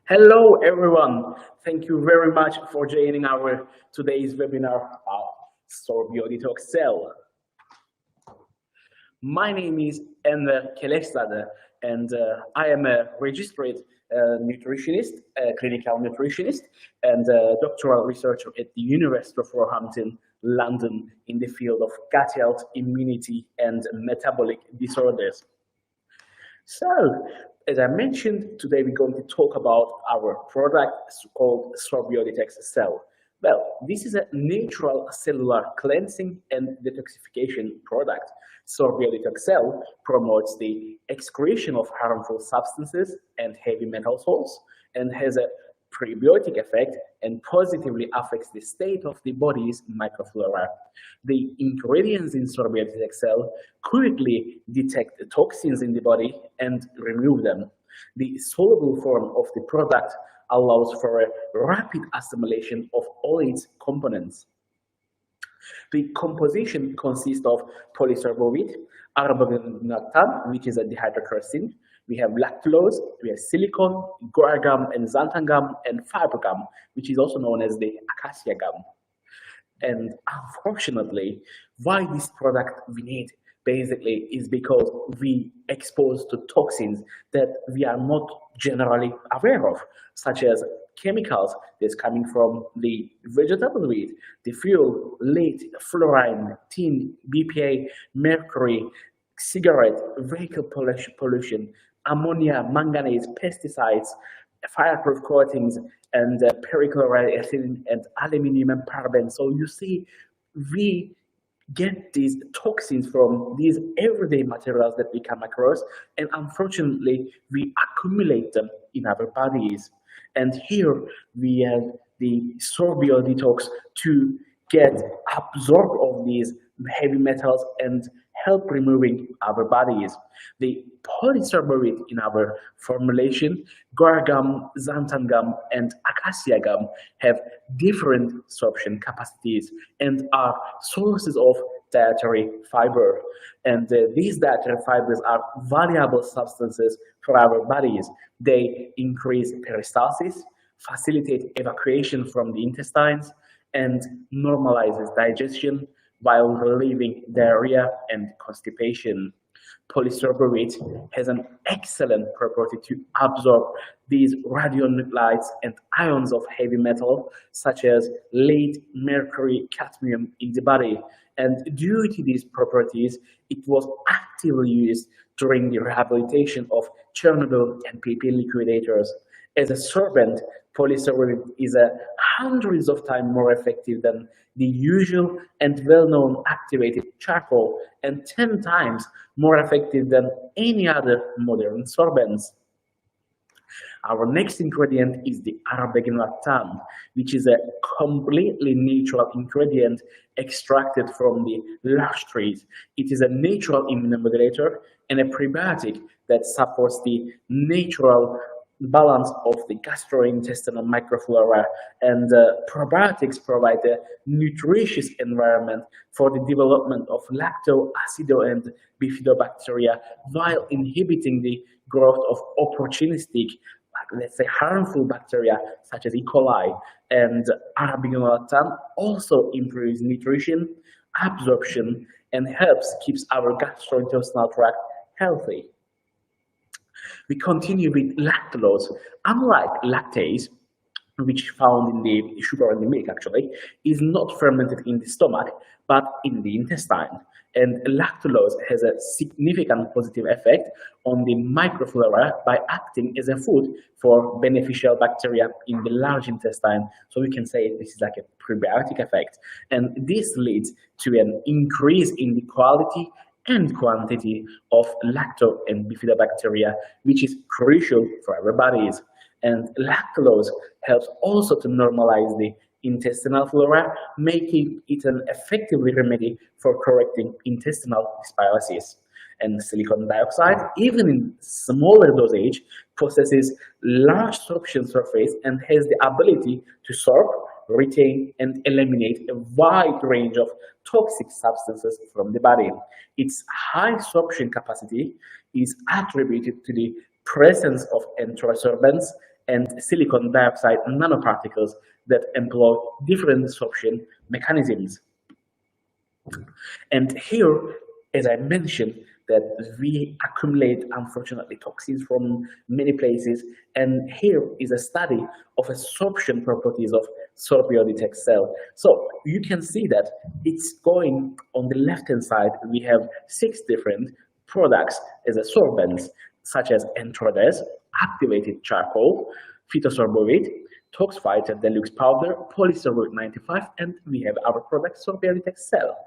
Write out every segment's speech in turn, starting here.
Hello, everyone. Thank you very much for joining our today's webinar of SorbioDetox Cell. My name is Enver Kelestade, and I am a registered nutritionist, a clinical nutritionist, and a doctoral researcher at the University of Roehampton, London, in the field of gut health, immunity, and metabolic disorders. So, as I mentioned, today we're going to talk about our product called SorbioDetox Cell. Well, this is a natural cellular cleansing and detoxification product. SorbioDetox Cell promotes the excretion of harmful substances and heavy metal salts and has a prebiotic effect and positively affects the state of the body's microflora. The ingredients in SorbioDetox Cell quickly detect the toxins in the body and remove them. The soluble form of the product allows for a rapid assimilation of all its components. The composition consists of polysorbovite, arabinoidin, which is a dehydrokerosene. We have lactulose, we have silicone, guar gum, and xanthan gum, and fiber gum, which is also known as the acacia gum. And unfortunately, why this product we need basically is because we exposed to toxins that we are not generally aware of, such as chemicals that's coming from the vegetable wheat, the fuel, lead, fluorine, tin, BPA, mercury, cigarette, vehicle pollution, ammonia, manganese, pesticides, fireproof coatings, and perchloride, ethylene, and aluminum and paraben. So you see, we get these toxins from these everyday materials that we come across, and unfortunately, we accumulate them in our bodies. And here we have the SorbioDetox to get absorbed of these heavy metals and help removing our bodies. The polysorbovite in our formulation, guar gum, xanthan gum, and acacia gum have different sorption capacities and are sources of dietary fiber. And these dietary fibers are valuable substances for our bodies. They increase peristalsis, facilitate evacuation from the intestines, and normalizes digestion while relieving diarrhea and constipation. Polysorbovate has an excellent property to absorb these radionuclides and ions of heavy metal such as lead, mercury, cadmium in the body. And due to these properties, it was actively used during the rehabilitation of Chernobyl and PP liquidators. As a sorbent, polysorbate is hundreds of times more effective than the usual and well-known activated charcoal and 10 times more effective than any other modern sorbents. Our next ingredient is the arabinoidin, which is a completely natural ingredient extracted from the lush trees. It is a natural immunomodulator and a prebiotic that supports the natural balance of the gastrointestinal microflora, and probiotics provide a nutritious environment for the development of lacto, acido, and bifidobacteria while inhibiting the growth of opportunistic, let's say harmful bacteria such as E. coli. And arabinoidin also improves nutrition, absorption, and helps keeps our gastrointestinal tract healthy. We continue with lactulose. Unlike lactase, which found in the sugar in the milk actually, is not fermented in the stomach, but in the intestine. And lactulose has a significant positive effect on the microflora by acting as a food for beneficial bacteria in the large intestine. So we can say this is like a prebiotic effect. And this leads to an increase in the quality and quantity of lacto and bifidobacteria, which is crucial for our bodies. And lactulose helps also to normalize the intestinal flora, making it an effective remedy for correcting intestinal dysbiosis. And silicon dioxide, even in smaller dosage, possesses large sorption surface and has the ability to sorb, retain, and eliminate a wide range of toxic substances from the body. Its high sorption capacity is attributed to the presence of enterosorbents and silicon dioxide nanoparticles that employ different absorption mechanisms. And here, as I mentioned, that we accumulate, unfortunately, toxins from many places. And here is a study of absorption properties of SorbioDetox Cell. So you can see that it's going on the left-hand side. We have 6 different products as absorbents, such as Entrades, activated charcoal, phytosorbovate, Tox Fighter Deluxe Powder, Polysorbate 95, and we have our product SorbioDetox Cell.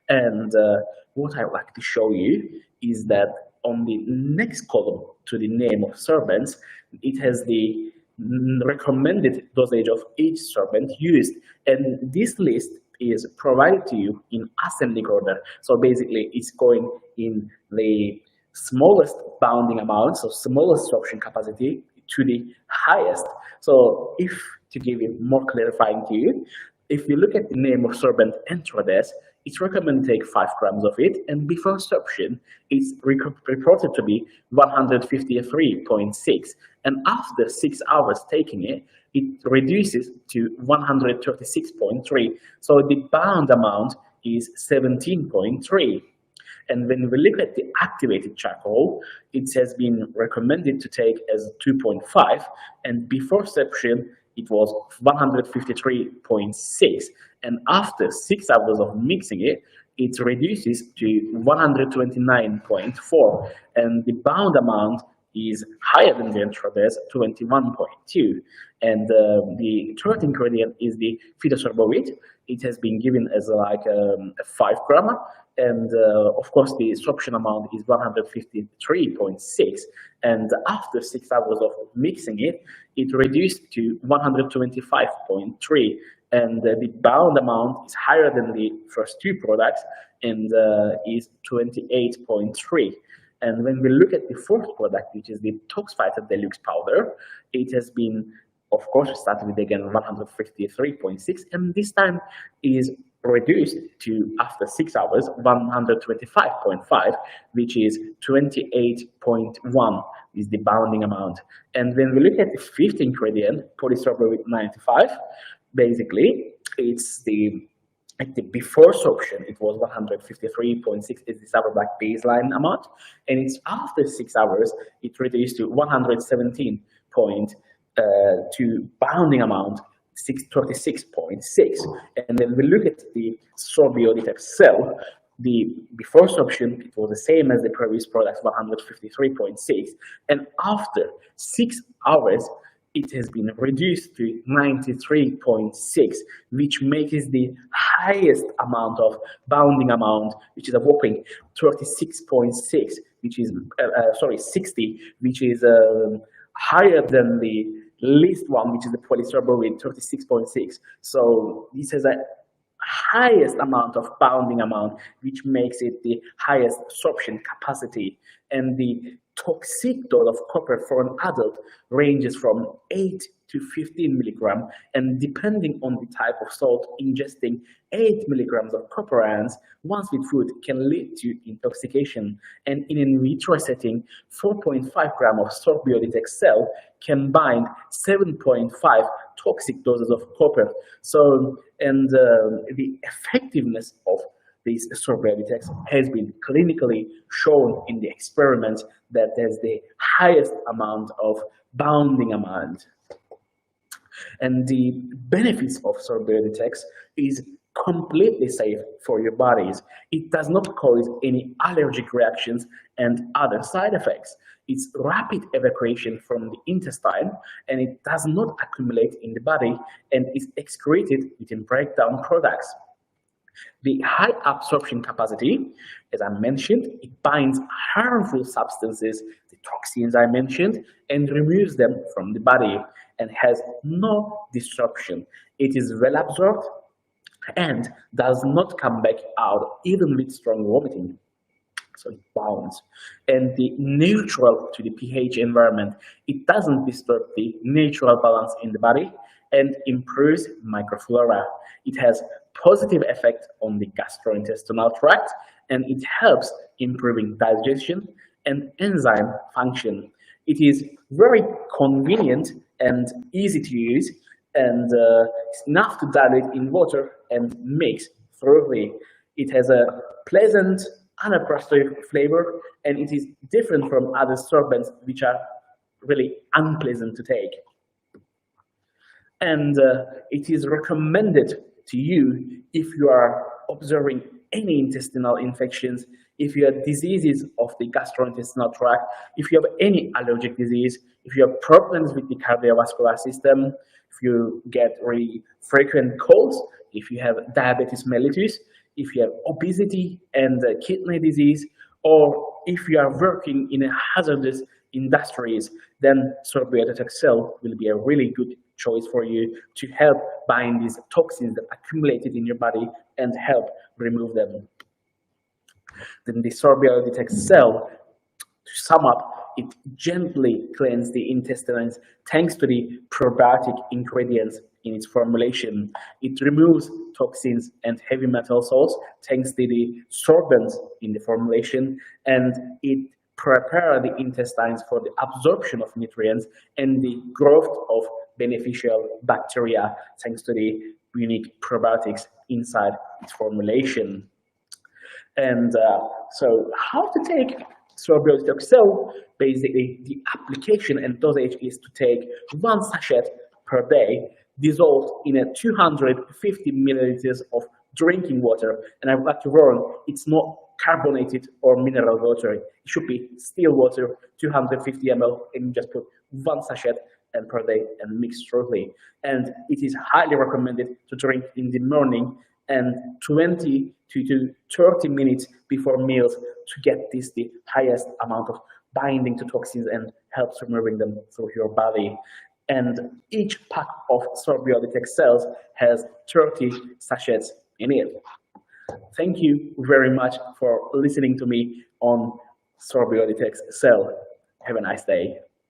And what I would like to show you is that on the next column to the name of sorbents, it has the recommended dosage of each sorbent used, and this list is provided to you in ascending order. So basically, it's going in the smallest bounding amount, so smallest absorption capacity, to the highest. So if to give it more clarifying to you, if you look at the name of sorbent Entrades, it's recommended to take 5 grams of it, and before absorption, it's reported to be 153.6, and after 6 hours taking it, it reduces to 136.3. So the bound amount is 17.3. And when we look at the activated charcoal, it has been recommended to take as 2.5, and before absorption, it was 153.6, and after 6 hours of mixing it, it reduces to 129.4, and the bound amount is higher than the Entrades, 21.2. And the third ingredient is the phytosorbovate. It has been given as like a 5 gram, and of course the absorption amount is 153.6, and after 6 hours of mixing it, it reduced to 125.3, and the bound amount is higher than the first 2 products, and is 28.3. And when we look at the fourth product, which is the Tox Fighter Deluxe Powder, it has been, of course, we started with again 153.6, and this time is reduced to, after 6 hours, 125.5, which is 28.1 is the bounding amount. And when we look at the fifth ingredient, Polysorbovate 95, basically it's at the before absorption, it was 153.6 is the Cyberback baseline amount, and it's after 6 hours, it reduced to 117.2 bounding amount, 36.6. And then we look at the SorbioDetox Cell. The before absorption, it was the same as the previous product, 153.6, and after 6 hours, it has been reduced to 93.6, which makes the highest amount of bounding amount, which is a whopping 36.6, which is 60, which is higher than the least one, which is the Polysorbovate 36.6. So this is a highest amount of bounding amount, which makes it the highest absorption capacity. And the toxic dose of copper for an adult ranges from 8 to 15 milligram, and depending on the type of salt, ingesting 8 milligrams of copper ions once with food can lead to intoxication. And in an in vitro setting, 4.5 gram of SorbioDetox Cell can bind 7.5 toxic doses of copper. So, and the effectiveness of this SorbioDetox has been clinically shown in the experiments that there's the highest amount of bounding amount. And the benefits of SorbioDetox is completely safe for your bodies. It does not cause any allergic reactions and other side effects. It's rapid evacuation from the intestine, and it does not accumulate in the body and is excreted within breakdown products. The high absorption capacity, as I mentioned, it binds harmful substances, the toxins I mentioned, and removes them from the body and has no disruption. It is well absorbed and does not come back out even with strong vomiting. So it bounds. And the neutral to the pH environment, it doesn't disturb the natural balance in the body and improves microflora. It has positive effect on the gastrointestinal tract, and it helps improving digestion and enzyme function. It is very convenient and easy to use, and it's enough to dilute in water and mix thoroughly. It has a pleasant, unattractive flavor, and it is different from other sorbents which are really unpleasant to take. And it is recommended to you if you are observing any intestinal infections, if you have diseases of the gastrointestinal tract, if you have any allergic disease, if you have problems with the cardiovascular system, if you get really frequent colds, if you have diabetes mellitus, if you have obesity and kidney disease, or if you are working in a hazardous industries, then SorbioDetox Cell will be a really good choice for you to help bind these toxins that accumulated in your body and help remove them. Then the SorbioDetox Cell, to sum up, it gently cleanses the intestines thanks to the probiotic ingredients in its formulation. It removes toxins and heavy metal salts thanks to the sorbents in the formulation, and it prepares the intestines for the absorption of nutrients and the growth of beneficial bacteria thanks to the unique probiotics inside its formulation. And so how to take SorbioDetox Cell? Basically, the application and dosage is to take 1 sachet per day, dissolved in a 250 milliliters of drinking water. And I would like to warn, it's not carbonated or mineral water. It should be still water, 250 ml, and you just put 1 sachet and per day and mix thoroughly. And it is highly recommended to drink in the morning and 20 to 30 minutes before meals to get this the highest amount of binding to toxins and helps removing them through your body. And each pack of SorbioDetox cells has 30 sachets in it. Thank you very much for listening to me on SorbioDetox Cell. Have a nice day.